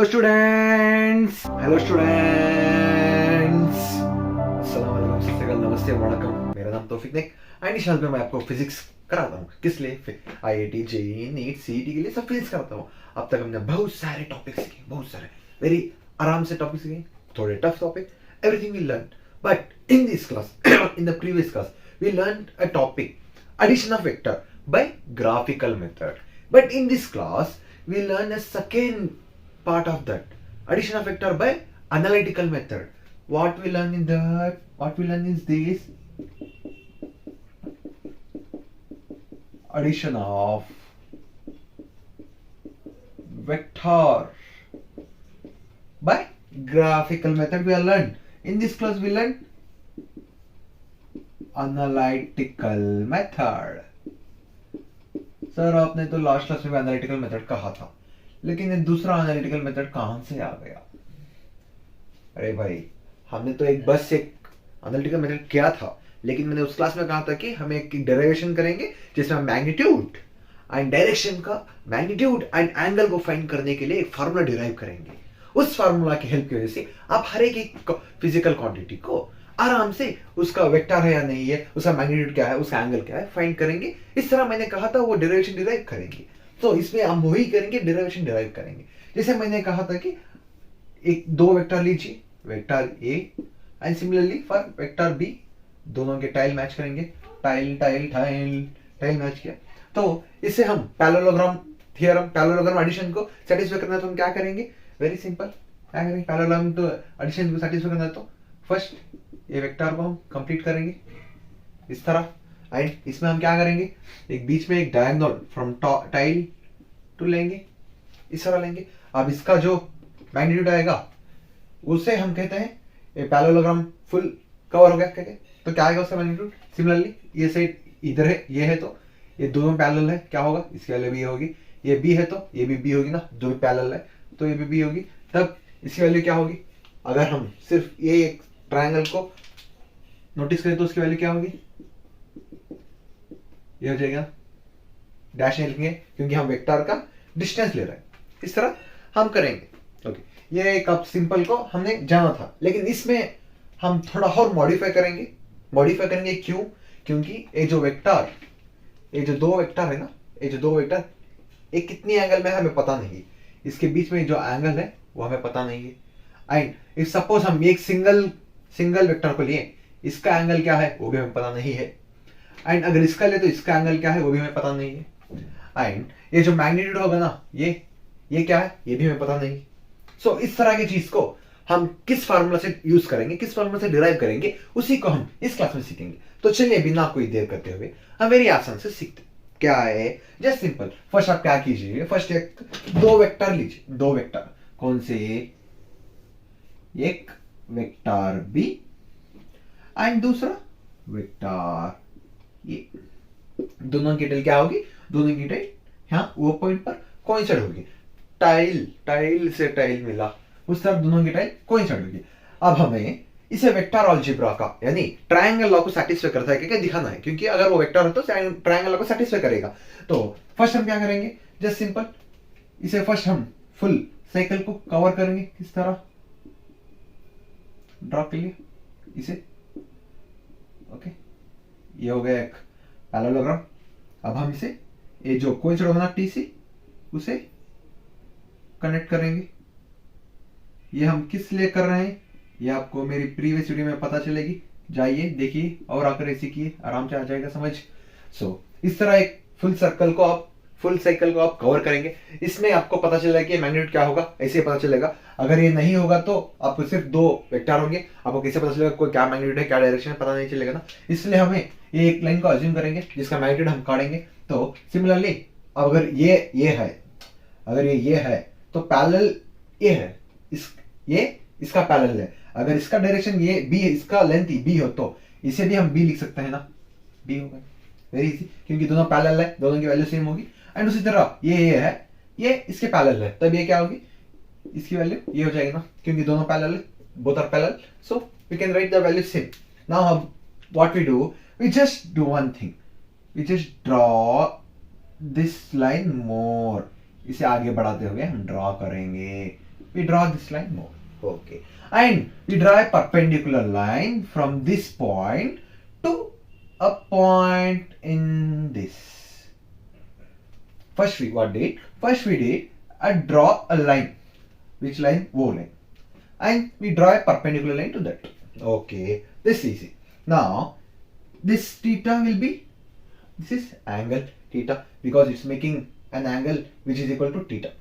Hello students, hello students, अस्सलाम वालेकुम, सत श्री अकाल, नमस्ते, वणकम। मेरा नाम तौफिक नेक। एंड इस साल में मैं आपको फिजिक्स कराता हूँ। किस लिए? आईआईटी, जेईई, नीट, सीईटी के लिए सब फिजिक्स कराता हूँ। अब तक हमने बहुत सारे टॉपिक्स सीखे, बहुत सारे वेरी आराम से टॉपिक्स सीखे, थोड़े tough topic, everything we learn. But in this class, in the previous class, we learn a topic addition of vector by graphical method. But in this class, we learn a second part of that, addition of vector by analytical method. What we learn in that? What we learn is this: addition of vector by graphical method. We are learned in this class. We learn analytical method. Sir आपने तो last class में analytical method कहा था, लेकिन ये दूसरा analytical method कहां से आ गया? अरे भाई, हमने तो एक बस एक एनालिटिकल मेथड किया था, लेकिन मैंने उस क्लास में कहा था कि हम एक डेरिवेशन करेंगे जिसमें हम मैग्नीट्यूड एंड डायरेक्शन का, मैग्नीट्यूड एंड एंगल को फाइंड करने के लिए एक फार्मूला डिराइव करेंगे। उस फार्मूला की हेल्प की वजह से आप हर एक फिजिकल क्वांटिटी को आराम से उसका वेक्टर है या नहीं है, उसका मैग्नीट्यूड क्या है, उसका एंगल क्या है, फाइंड करेंगे। इस तरह मैंने कहा था वो डेरिवेशन डिराइव करेंगे। तो इसमें हम वही करेंगे, डेरिवेशन डिराइव करेंगे। जैसे मैंने कहा था कि एक दो वेक्टर लीजिए, vector A and similarly for vector B, दोनों के टाइल मैच करेंगे। Tail tail tail tail match किया तो इससे हम पैरेललोग्राम थ्योरम, पैरेललोग्राम एडिशन को सेटिस्फाई करना है तो हम क्या करेंगे? वेरी सिंपल, क्या करेंगे? पैरेललोग्राम तो एडिशन को सेटिस्फाई करना है तो फर्स्ट ये वेक्टर को हम कंप्लीट करेंगे इस तरह। एंड इसमें हम क्या करेंगे? एक बीच में एक डायगोनल फ्रॉम टाइल टू लेंगे, इस तरह लेंगे। अब इसका जो मैग्नीट्यूड आएगा उसे हम कहते हैं ये पैरेललोग्राम फुल कवर हो गया कहते। तो क्या आएगा उसका मैग्नीट्यूड? सिमिलरली ये साइड इधर है, ये है तो ये दोनों पैरेलल है, क्या होगा? इसकी वैल्यू बी होगी। ये बी है तो ये भी बी होगी ना, दो पैरेलल है तो ये भी बी होगी। तब इसकी वैल्यू क्या होगी? अगर हम सिर्फ ये एक ट्रायंगल को नोटिस करें तो उसकी वैल्यू क्या होगी? ये हो जाएगा, डैश नहीं लिखेंगे क्योंकि हम वेक्टर का डिस्टेंस ले रहे हैं। इस तरह हम करेंगे। ओके, ये एक अब सिंपल को हमने जाना था, लेकिन इसमें हम थोड़ा और मॉडिफाई करेंगे। मॉडिफाई करेंगे क्यों? क्योंकि ये जो वेक्टर, ये जो दो वेक्टर है ना, ये जो दो वेक्टर, ये कितनी एंगल में है हमें पता नहीं। इसके बीच में जो एंगल है वो हमें पता नहीं है। एंड इफ सपोज हम एक सिंगल वेक्टर को लिए, इसका एंगल क्या है वो भी हमें पता नहीं है। एंड अगर इसका ले तो इसका एंगल क्या है वो भी हमें पता नहीं है। एंड ये जो मैग्नीट्यूड होगा ना, ये क्या है ये भी हमें पता नहीं। सो इस तरह की चीज को हम किस फार्मूला से यूज करेंगे, किस फार्मूला से डिराइव करेंगे, उसी को हम इस क्लास में सीखेंगे। तो चलिए बिना कोई देर करते हुए हम वेरी आसान से सीखते। क्या है? Just simple. फर्स्ट आप क्या कीजिए, फर्स्ट एक दो वेक्टर लीजिए, दो वेक्टर। कौन से? एक वेक्टर बी एंड दूसरा वेक्टर ए। दोनों की टाइल क्या होगी? दोनों की टाइल यहाँ वो पॉइंट पर कोइंसाइड होगी। टाइल से टाइल मिला, उस तरफ दोनों की टाइल कोइंसाइड होगी। अब हमें इसे वेक्टर अलजेब्रा का यानी ट्रायंगल लॉ को सेटिस्फाई करता है क्या दिखाना है, क्योंकि अगर वो वेक्टर है तो ट्रायंगल लॉ को सेटिस्फाई करेगा। तो फर्स्ट हम क्या करेंगे? जस्ट सिंपल, इसे फर्स्ट हम फुल साइकिल को कवर करेंगे। किस तरह? ड्रॉ के लिए इसे। ओके, ये हो गया एक पैरेललोग्राम। अब हम इसे ये जो कोइंसाइड होगा ना टी से, उसे कनेक्ट करेंगे। ये हम किस लिए कर रहे हैं ये आपको मेरी प्रीवियस वीडियो में पता चलेगी, जाइए देखिए और आकर ऐसे कीजिए, आराम से आ जाएगा समझ। सो इस तरह एक फुल साइकिल को आप कवर करेंगे। इसमें आपको पता चलेगा कि मैग्नीट्यूड क्या होगा, ऐसे पता चलेगा। अगर ये नहीं होगा तो आपको सिर्फ दो वेक्टर होंगे, आपको कैसे पता चलेगा कोई क्या मैग्नीट्यूड है, क्या डायरेक्शन है, पता नहीं चलेगा ना। इसलिए हमें ये एक लाइन को अज्यूम करेंगे जिसका मैग्नीट्यूड हम काटेंगे। तो सिमिलरली अगर ये है, अगर ये है तो पैरेलल ये है, इसका पैरेलल है। अगर इसका डायरेक्शन ये बी है, इसका लेंथ बी हो तो इसे भी हम बी लिख सकते हैं ना, बी होगा। वेरी इजी, क्योंकि दोनों पैरेलल है, दोनों की वैल्यू सेम होगी। एंड उसी तरह ये है, ये इसके पैरेलल है, तब ये क्या होगी? इसकी वैल्यू ये हो जाएगी ना, क्योंकि दोनों पैरेलल है, both are parallel. So we can write the value same. Now what we do, we just do one thing, we just draw this line more. इसे आगे बढ़ाते हुए हम ड्रॉ करेंगे we draw this line more. Okay. And we draw a perpendicular line from this point to a point in this. First we did draw a line. Which line? O line. And we draw a perpendicular line to that. Okay. This is easy. Now this theta will be, this is angle theta because it's making an angle which is equal to theta.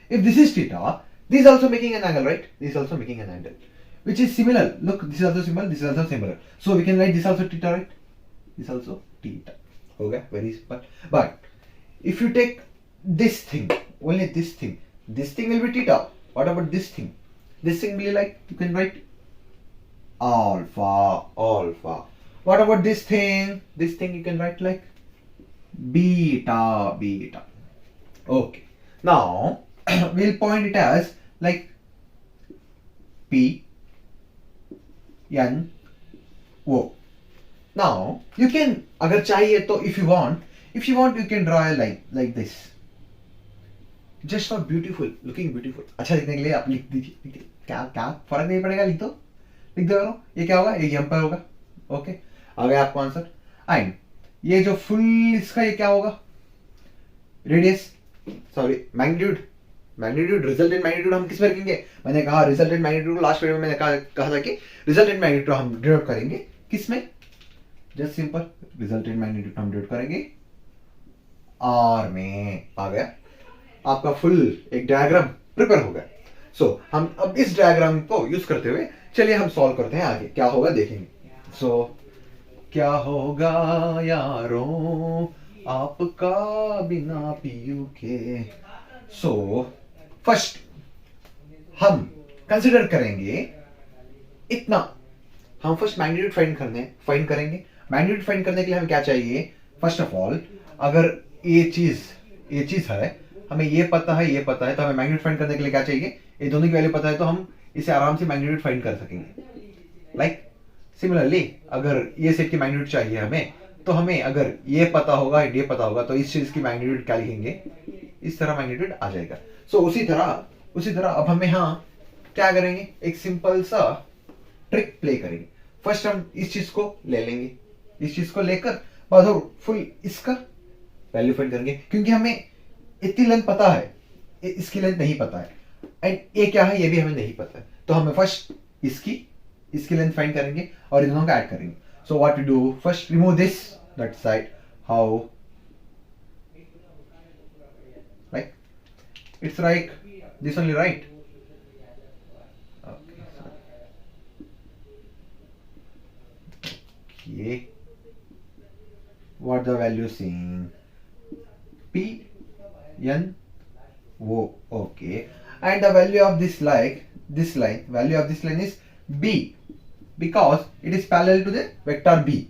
If this is theta, this is also making an angle, right? This is also making an angle which is similar. Look, this is also similar, this is also similar. So we can write this also theta, right? This also theta. Okay, very simple. But if you take this thing, only this thing will be theta. What about this thing? This thing will be like, you can write alpha. What about this thing? This thing you can write like beta. Okay. Now we'll point it as like P N O. Now you can, अगर चाहिए तो, if you want you can draw a line like this. Just for beautiful, looking beautiful. अच्छा दिखने के लिए आप लिख दीजिए. क्या फर्क नहीं पड़ेगा, लिख दो ये क्या होगा, ये यहाँ पर होगा. ओके, आ गया आपको आंसर. एंड ये जो फुल इसका ये क्या होगा, radius, sorry magnitude resultant magnitude हम किस में रखेंगे. मैंने कहा रिजल्टेंट मैग्नीट्यूड लास्ट वीडियो में मैंने कहा था कि रिजल्टेंट मैग्नीट्यूड हम डिनोट करेंगे किस में, जस्ट सिंपल रिजल्टेंट मैग्नीट्यूड हम डिनोट करेंगे आर में. आ गया आपका फुल एक डायग्राम प्रिपेयर हो गया. सो हम अब इस डायग्राम को यूज करते हुए चलिए हम सॉल्व करते हैं. आगे क्या होगा देखेंगे. सो क्या होगा यारों आपका बिना पीयू के. सो फर्स्ट हम कंसिडर करेंगे इतना. हम फर्स्ट मैग्नीट्यूड फाइंड करेंगे. मैग्नीट्यूड फाइंड करने के लिए हमें क्या चाहिए. फर्स्ट ऑफ ऑल अगर ये चीज है, हमें ये पता है तो हमें मैग्नीट्यूड फाइंड करने के लिए क्या चाहिए, ये दोनों की वैल्यू पता है तो हम इसे आराम से मैग्नीट्यूड फाइंड कर सकेंगे. लाइक सिमिलरली अगर ये सेट की मैग्नीट्यूड चाहिए हमें, तो हमें अगर ये पता होगा तो इस चीज की मैग्नीट्यूड क्या लिखेंगे, इस तरह मैग्नीट्यूड आ जाएगा. सो उसी तरह अब हमें क्या करेंगे, एक सिंपल सा ट्रिक प्ले करेंगे. फर्स्ट हम इस चीज को ले लेंगे, इस चीज को लेकर बाद फुल इसका वैल्यू फाइंड करेंगे, क्योंकि हमें इतनी लेंथ पता है, इसकी लेंथ नहीं पता है, एंड ये क्या है ये भी हमें नहीं पता है. तो हमें फर्स्ट इसकी लेंथ फाइंड करेंगे और इन दोनों का ऐड करेंगे. So what to do, first remove this that side. How, like it's like this only, right. Okay, what the value seeing, P N O. Okay, and the value of this line is B, because it is parallel to the vector B.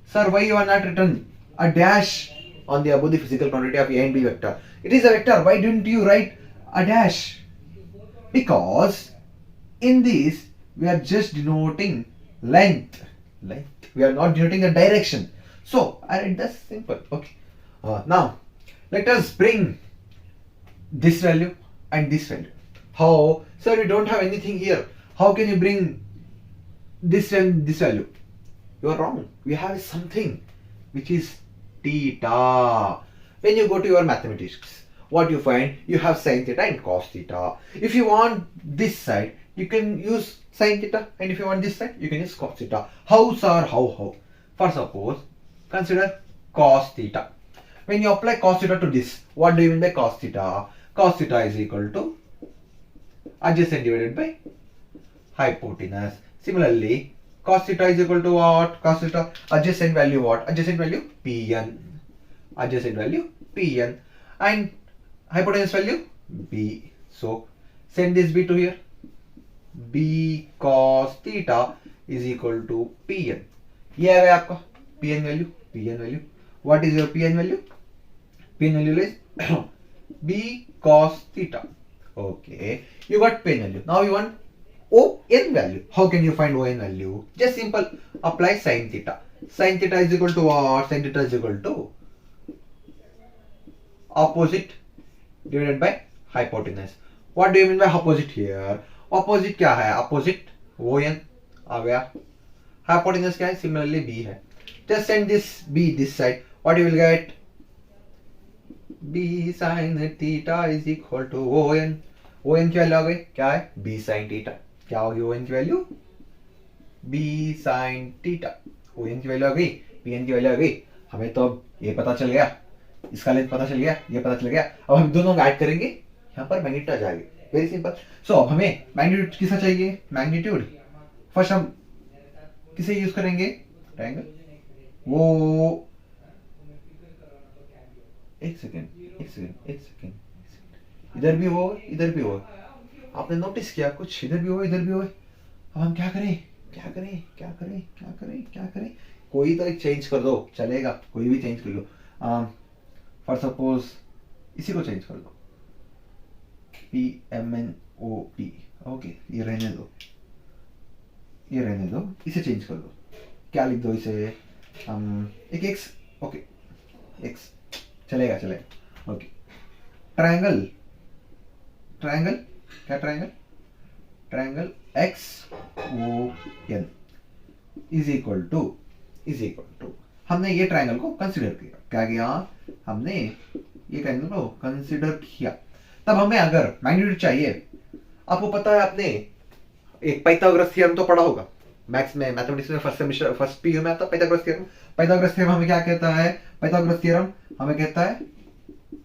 Sir, why you are not written a dash on the above the physical quantity of A and B vector? It is a vector, why didn't you write a dash? Because in this we are just denoting length, we are not denoting the direction. So I write this simple. Okay, now let us bring this value and this value. How? Sir, we don't have anything here. How can you bring this and this value? You are wrong. We have something which is theta. When you go to your mathematics, what you find? You have sin theta and cos theta. If you want this side, you can use sin theta, and if you want this side, you can use cos theta. How, sir? How? For suppose, consider cos theta. When you apply cos theta to this, what do you mean by cos theta? Cos theta is equal to adjacent divided by hypotenuse. Similarly, cos theta is equal to what? Cos theta, adjacent value what? Adjacent value Pn. Adjacent value Pn. And hypotenuse value B. So, send this B to here. B cos theta is equal to Pn. ये है आपका Pn value. What is your Pn value? Pn value is B cos theta. Okay, you got Pn value. Now you want ON value. How can you find ON value? Just simple, apply sin theta. Sin theta is equal to what? Sin theta is equal to opposite divided by hypotenuse. What do you mean by opposite here? Opposite क्या है? Opposite O N आ गया। Hypotenuse क्या है? Similarly B है। Just send this B this side, what you will get? B sine theta is equal to O N. O N की value आ गई, क्या है? B sine theta. क्या होगी ओ एन की value? B sine theta. O N की value आ गई, बी एन की वैल्यू आ गई। हमें तो अब ये पता चल गया, इसका लेंथ पता चल गया, ये पता चल गया। अब हम दोनों ऐड करेंगे, यहाँ पर मैग्नीट्यूड आ जाएगी। Very simple. सो अब हमें मैग्नीट्यूड किसका चाहिए? मैग्नीट्यूड फर्स्ट हम किसे यूज करेंगे? ट्रायंगल। वो एक सेकेंड, इधर भी हो इधर भी हो। आपने नोटिस किया कुछ? इधर भी हो इधर भी हो। अब हम क्या करें? कोई तो एक चेंज कर दो, चलेगा, कोई भी चेंज कर लो। फॉर सपोज इसी को चेंज कर दो, P M N O P. Okay, ये रहने दो, इसे चेंज कर दो। क्या लिख दो इसे? एक एक्स। ओके, एक्स चलेगा। ओके, ट्रायंगल क्या? Triangle X O N is equal to हमने ये ट्रायंगल को कंसिडर किया। क्या किया? हमने ये ट्रायंगल को कंसिडर किया। तब हमें अगर मैग्नीट्यूड चाहिए, आपको पता है, आपने एक पाइथागोरस थ्योरम तो पढ़ा होगा मैथ्स में, मैथमेटिक्स में, फर्स्ट पीयू में आता पाइथागोरस थ्योरम हमें क्या कहता है? पाइथागोरस थ्योरम हमें कहता है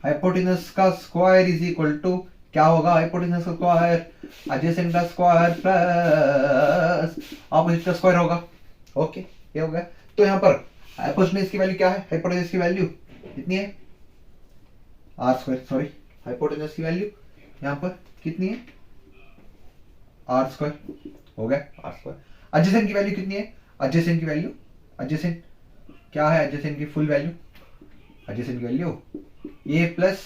हाइपोटेन्यूज का स्क्वायर इज इक्वल टू क्या होगा? हाइपोटेन्यूज का स्क्वायर एडजेसेंट का स्क्वायर प्लस ऑपोजिट का स्क्वायर होगा। ओके, ये हो गया। तो यहाँ पर हाइपोटेन्यूज की वैल्यू क्या है? हाइपोटेन्यूज की वैल्यू कितनी है? R square. सॉरी, हाइपोटेन्यूज की वैल्यू यहाँ पर कितनी है? R square. हो गया, आर स्क्वायर। एडजेसेंट की वैल्यू कितनी है? एडजेसेंट की वैल्यू, एडजेसेंट क्या है? एडजेसेंट की फुल वैल्यू, एडजेसेंट की वैल्यू ए प्लस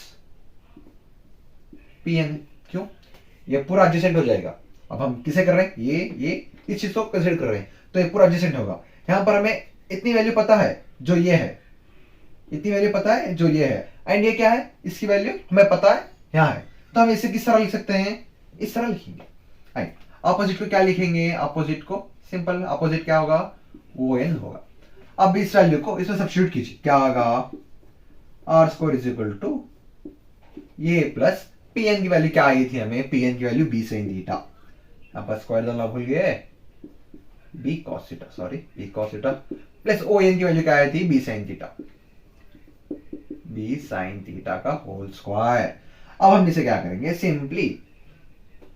पी एन। क्यों? ये पूरा एडजेसेंट हो जाएगा। अब हम किसे कर रहे हैं? ये इस चीज को कंसीडर कर रहे हैं, तो ये पूरा एडजेसेंट होगा। यहां पर हमें इतनी वैल्यू पता है जो ये है, इतनी वैल्यू पता है जो ये है, एंड ये क्या है? इसकी वैल्यू हमें पता है यहां है। तो हम इसे किस तरह लिख सकते हैं? इस तरह लिखेंगे। ऑपोजिट को क्या लिखेंगे? ऑपोजिट को सिंपल, ऑपोजिट क्या होगा? ओ एन होगा। अब इस वैल्यू को इसमें सब्स्टिट्यूट कीजिए, क्या होगा? R square is equal to ये प्लस पी एन की वैल्यू क्या आई थी हमें? पी एन की वैल्यू बी साइन थीटा। यहां पर स्क्वायर डालना भूल गए, B cos theta, sorry B cos theta plus O N की वैल्यू क्या आई थी? B sine theta, B sine theta का होल स्क्वायर। अब हम इसे क्या करेंगे? सिंपली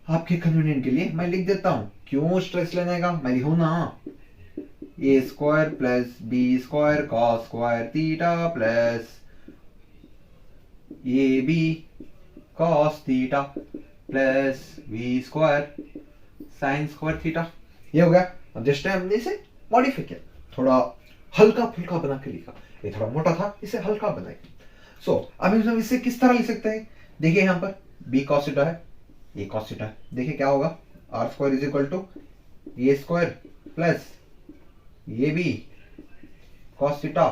आपके कन्वीनियंट के लिए मैं लिख देता हूं। क्यों स्ट्रेस लेने का? मैं लिखूं ना, a square plus B square cos square theta plus a b cos theta plus v square sine square theta. ये हो गया। अब जस्ट हमने इसे मॉडिफाई किया, थोड़ा हल्का फुल्का बना के लिखा। ये थोड़ा मोटा था, इसे हल्का बनाए। सो अब हम इसे किस तरह लिख सकते हैं? देखिए यहां पर बी कॉस थीटा है, ये कॉस थीटा है। देखिए क्या होगा? R square is equal to A square plus ये बी कॉस थीटा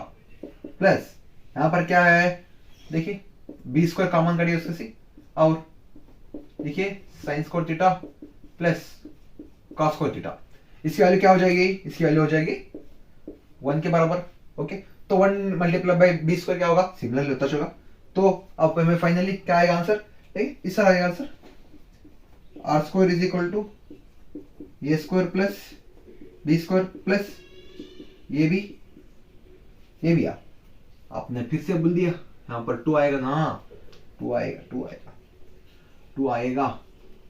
प्लस यहां पर क्या है? देखिए बी स्क्वायर कॉमन काटिए उसके से, और देखिए sign square theta plus cos square theta. इसकी वैल्यू क्या हो जाएगी? इसकी वैल्यू हो जाएगी 1 के बराबर। ओके, तो 1 मल्टीप्लाई बाई बी स्क्वायर क्या होगा? सिमिलरली होता चलेगा। तो अब हमें फाइनली क्या आएगा आंसर? इस तरह आएगा answer, R square is equal to A square plus B square plus ये भी यार आपने फिर से बोल दिया। यहाँ पर 2 आएगा ना, 2 आएगा।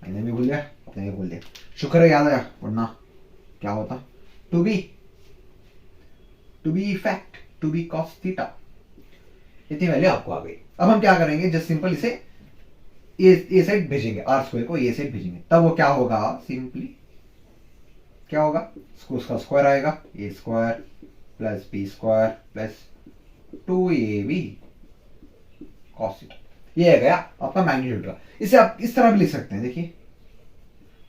मैंने भी बोल दिया, आपने भी बोल दिया। शुक्र है याद आया, वरना क्या होता? Two B fact two B cos theta, इतनी वैल्यू आपको आ गई। अब हम क्या करेंगे? जस्ट सिंपल इसे ए साइड भेजेंगे, आर स्क्वायर को ए साइड भेजेंगे। तब वो क्या होगा? सिंपली क्या होगा? उसका स्क्वायर आएगा, a square plus B square plus 2ab cos theta. ये है गया आपका मैग्नीट्यूड का। इसे आप इस तरह भी लिख सकते हैं। देखिए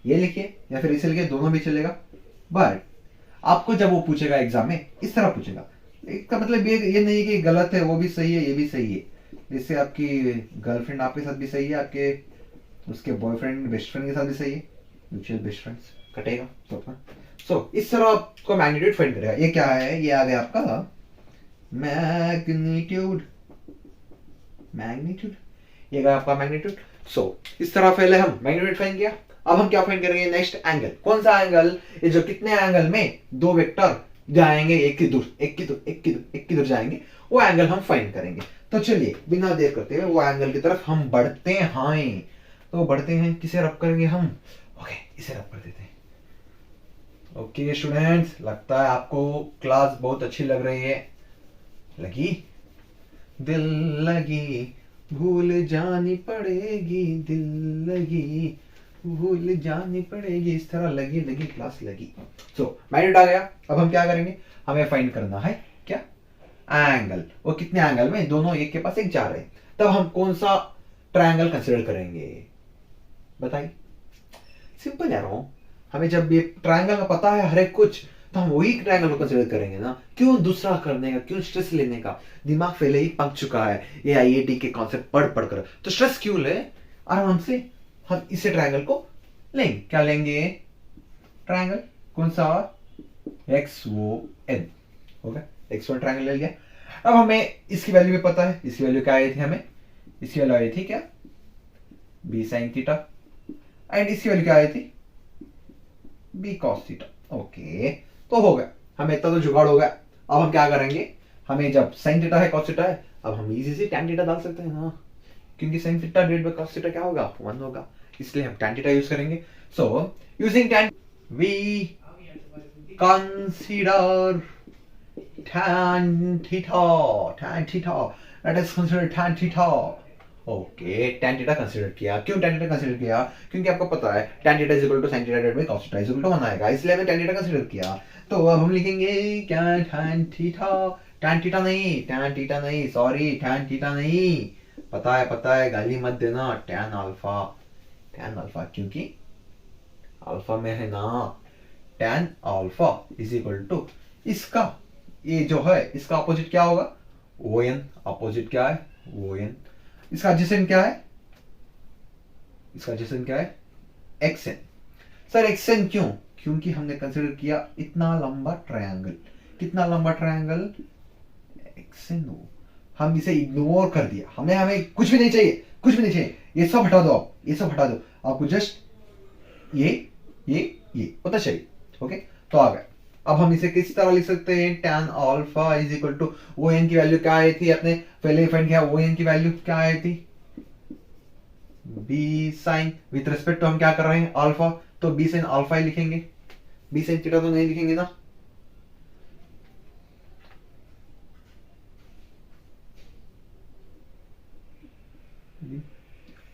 ये लिखिए या फिर इसे लिखिए, दोनों भी चलेगा। बट आपको जब वो पूछेगा एग्जाम में, इस तरह पूछेगा। इसका मतलब ये नहीं कि गलत है, वो भी सही है, ये भी सही है। जैसे आपकी गर्लफ्रेंड आपके साथ भी सही है, आपके उसके बॉयफ्रेंड बेस्ट फ्रेंड के साथ भी सही है, म्यूचुअल बेस्ट फ्रेंड्स कटेगा तो सो इस तरह आपको मैग्नीट्यूड फाइंड करेगा। ये क्या है, ये आ गया आपका मैग्नीट्यूड, मैग्नीट्यूड ये गया आपका मैग्नीट्यूड। सो इस तरह पहले हम मैग्नीट्यूड फाइंड किया। अब हम क्या फाइंड करेंगे, नेक्स्ट एंगल। कौन सा एंगल, ये जो कितने एंगल में दो वेक्टर जाएंगे एक की दूर एक की दूर एक की दूर एक की दूर जाएंगे, वो एंगल हम फाइंड करेंगे। तो चलिए बिना देर करते हुए वो एंगल की तरफ हम बढ़ते हैं। तो बढ़ते हैं, किसे रब करेंगे हम, ओके इसे रब कर देते हैं। ओके स्टूडेंट्स, लगता है आपको क्लास बहुत अच्छी लग रही है। लगी, दिल लगी भूल जानी पड़ेगी, दिल लगी भूल जानी पड़ेगी, इस तरह लगी लगी क्लास लगी। सो मैग्नीट्यूड आ गया। अब हम क्या करेंगे, हमें फाइंड करना है क्या, एंगल। वो कितने एंगल में, दोनों एक के पास एक जा रहे हैं। तब हम कौन सा ट्रायंगल कंसीडर करेंगे बताइए। सिंपल यार, हमें जब ये ट्रायंगल का पता है हर एक कुछ, तो हम वही ट्रायंगल को कंसीडर करेंगे ना। क्यों दूसरा करने का, क्यों स्ट्रेस लेने का, दिमाग पहले ही पक चुका है ये आईआईटी के कॉन्सेप्ट पढ़ पढ़ कर, तो स्ट्रेस क्यों ले, आराम से हम इसे ट्रायंगल को लेंगे। क्या लेंगे, ट्रायंगल कौन सा, एक्स वो एन, हो गया एक्स वन ट्रायंगल ले लिया। अब हमें इसकी वैल्यू भी पता है, इसकी वैल्यू क्या आई थी, हमें इसकी वैल्यू आई थी क्या, बी साइन थीटा, एंड इसकी वैल्यू क्या आई थी, बी कॉस थीटा। ओके तो हो गया, हमें इतना तो जुगाड़ हो गया। अब हम क्या करेंगे, हमें जब साइन थीटा है कॉस थीटा है, अब हम इजी से टैन थीटा डाल सकते हैं ना, क्योंकि sign theta divided by cos theta क्या होगा, 1 होगा, इसलिए हम टैन थीटा यूज करेंगे। So using tan we consider tan theta, let us consider tan theta। Okay tan theta consider किया। क्यों tan theta कंसीडर किया, क्योंकि आपको पता है tan theta is equal to sin theta divided by cos theta is equal to 1 आएगा, इसलिए हमने tan theta कंसीडर किया। तो अब हम लिखेंगे क्या, tan theta नहीं सॉरी tan theta नहीं, पता है गाली मत देना, tan अल्फा, क्योंकि अल्फा में है ना, tan alpha is equal to इसका, ये जो है इसका अपोजिट क्या होगा, ओ एन। अपोजिट क्या है, ओ एन। इसका एडजेसेंट क्या है, इसका एडजेसेंट क्या है, X N. Sir X N क्यों, क्योंकि हमने कंसीडर किया इतना लंबा ट्रायंगल। कितना लंबा ट्रायंगल, एक्स एन। हम इसे इग्नोर कर दिया, हमें कुछ भी नहीं चाहिए, कुछ भी नहीं चाहिए, ये सब हटा दो आप, ये सब हटा दो, आपको जस्ट ये पता चाहिए। ओके तो आ गए। अब हम इसे किस तरह लिख सकते हैं, tan alpha is equal to O N की वैल्यू क्या आई थी, अपने पहले ही फाइंड किया, ओ एन की वैल्यू क्या आई थी, B sine, with respect to हम क्या कर रहे हैं अल्फा, तो बी साइन अल्फा ही लिखेंगे, बी साइन थीटा तो नहीं लिखेंगे ना।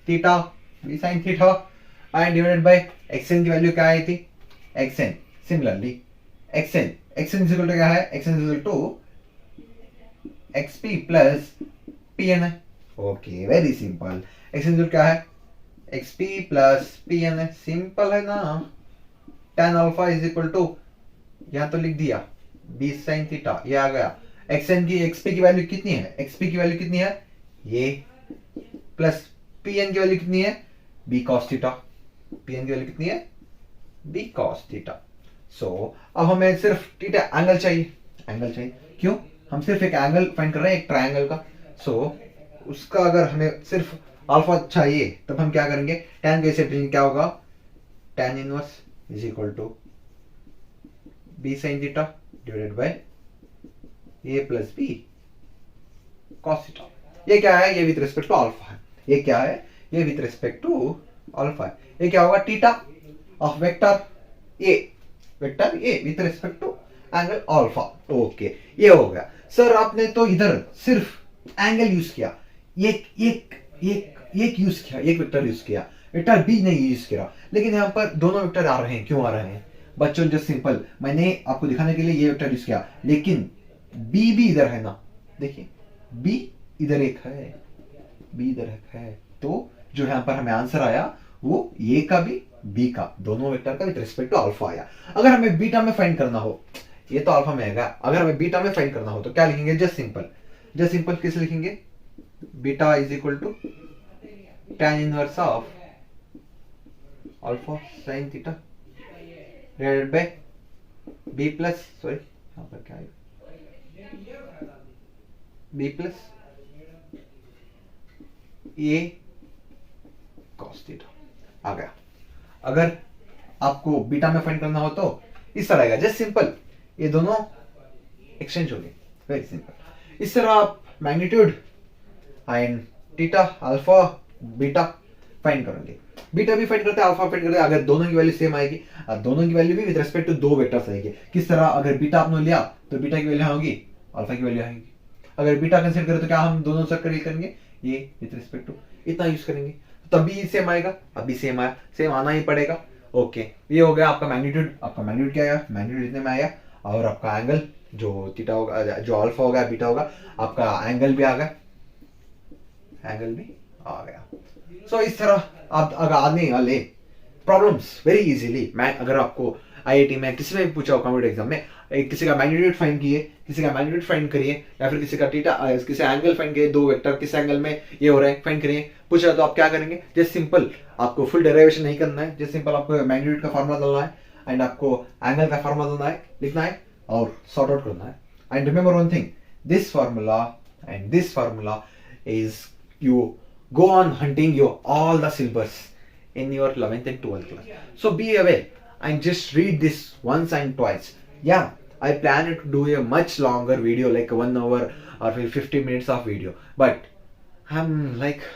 Theta, B sine theta and divided by XN की वैल्यू क्या आई थी, XN. Similarly XN is equal to क्या है, XN is equal to XP plus PN है। Okay very simple, XN is equal क्या है, एक्सपी प्लस पीएन है, सिंपल है ना। tan alpha is equal to, यहां तो लिख दिया बी साइन थीटा, ये आ गया। एक्सएन की एक्सपी की वैल्यू कितनी है, एक्सपी की वैल्यू कितनी है ये, प्लस पीएन की वैल्यू कितनी है, बी कॉस थीटा, पीएन की वैल्यू कितनी है, बी कॉस थीटा। सो अब हमें सिर्फ थीटा एंगल चाहिए, क्यों, हम सिर्फ एक एंगल फाइंड कर रहे हैं एक ट्रायंगल का। सो उसका अगर हमें सिर्फ अल्फा चाहिए, तब हम क्या करेंगे, tan का इसे क्या होगा, tan inverse is equal to B sine theta divided by A plus B cos theta. ये क्या है, ये विथ रिस्पेक्ट टू अल्फा है, ये क्या है, ये विथ रिस्पेक्ट टू अल्फा है। ये क्या होगा, theta of vector A with respect to angle alpha. Okay ये हो गया। सर आपने तो इधर सिर्फ एंगल यूज किया, एक यूज किया, एक वेक्टर यूज किया, वेक्टर बी नहीं यूज किया, लेकिन यहाँ पर दोनों वेक्टर आ रहे हैं, क्यों आ रहे हैं बच्चों, जस्ट सिंपल, मैंने आपको दिखाने के लिए ये वेक्टर यूज किया, लेकिन बी भी इधर है ना, देखिए बी इधर एक है, बी इधर एक है, तो जो यहाँ पर हमें आंसर आया वो ए का भी बी का, दोनों वेक्टर का विद रिस्पेक्ट टू अल्फा आया। अगर हमें बीटा में फाइंड करना हो, ये तो अल्फा में आएगा, अगर हमें बीटा में फाइंड करना हो तो क्या लिखेंगे, जस्ट सिंपल कैसे लिखेंगे, beta is equal to tan inverse of alpha sine theta divided by B plus, sorry यहाँ पर क्या है, B plus A cos theta आ गया। अगर आपको बीटा में फाइंड करना हो तो इस तरह आएगा, जस्ट सिंपल, ये दोनों एक्सचेंज हो गए, वेरी सिंपल। इस तरह आप magnitude and theta alpha beta find करोगे। बीटा भी फाइंड करते हैं, अल्फा फाइंड करते हैं, अगर दोनों की वैल्यू सेम आएगी, दोनों की वैल्यू भी विद रिस्पेक्ट टू दो वेक्टर्स आएगी। किस तरह, अगर बीटा आपने लिया तो बीटा की वैल्यू होगी, अल्फा की वैल्यू आएगी। अगर बीटा कंसीडर करें तो क्या हम दोनों से करेंगे, ये विद रिस्पेक्ट टू इतना यूज करेंगे, तभी सेम आएगा। अभी सेम आया, सेम आना ही पड़ेगा। ओके, ये हो गया आपका मैग्नीट्यूड। आपका मैग्नीट्यूड क्या आया, मैग्नीट्यूड इतने में आया, और आपका एंगल जो थीटा होगा, जो अल्फा होगा बीटा होगा, आपका एंगल भी आ गया, एंगल भी आ गया। सो इस तरह आप अगर आने वाले प्रॉब्लम्स वेरी इजीली, मैं अगर आपको आईआईटी में किसी में भी पूछा हो कंप्यूटर एग्जाम में, किसी का मैग्नीट्यूड फाइंड किए, किसी का मैग्नीट्यूड फाइंड करिए, या फिर किसी का थीटा, किसी एंगल फाइंड किए, दो वेक्टर किस एंगल में ये हो रहा है फाइंड करिए, पूछा तो आप क्या करेंगे, जस्ट सिंपल, आपको फुल डेरिवेशन नहीं करना है, जस्ट सिंपल आपको मैग्नीट्यूड का फार्मूला डालना है एंड आपको एंगल का फार्मूला डालना है, लिखना है और सॉर्ट आउट करना है। And remember one thing, this formula and this formula is you go on hunting your all the syllabus in your 11th and 12th class. So be aware and just read this once and twice. Yeah, I plan to do a much longer video, like 1 hour or 50 minutes of video. But I'm like,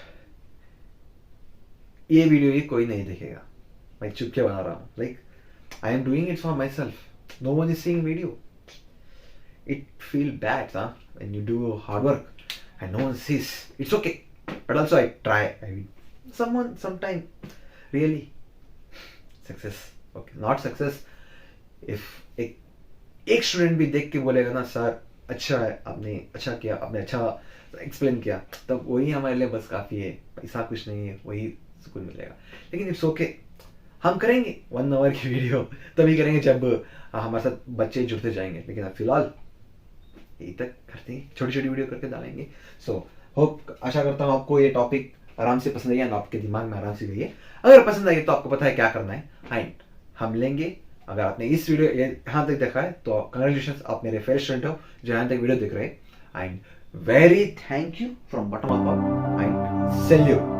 ये video ये कोई नहीं देखेगा, मैं चुप के बना रहा हूँ। Like I am doing it for myself. No one is seeing video. It feel bad, huh? When you do hard work and no one sees. It's okay. But also I try. I mean, sometime really success. Okay, not success. If एक student भी देख के बोलेगा ना, sir अच्छा है, आपने अच्छा किया, आपने अच्छा एक्सप्लेन किया, तब वही हमारे लिए बस काफी है। पैसा कुछ नहीं है, वही सुकून मिलेगा। लेकिन इट्स ओके, हम करेंगे 1 आवर की वीडियो तभी करेंगे जब हमारे साथ बच्चे जुड़ते जाएंगे। लेकिन अब फिलहाल यही तक करते हैं, छोटी छोटी वीडियो करके डालेंगे। सो होप, आशा करता हूँ आपको ये टॉपिक आराम से पसंद आई है, आपके दिमाग में आराम से गई है। अगर पसंद आई तो आपको पता है क्या करना है, एंड हम लेंगे। अगर आपने इस वीडियो यहाँ तक देखा है तो कंग्रेचुलेशन, आप मेरे फेवरेट स्टूडेंट हो जो यहाँ तक वीडियो देख रहे हैं। And very thank you from bottom up and salute.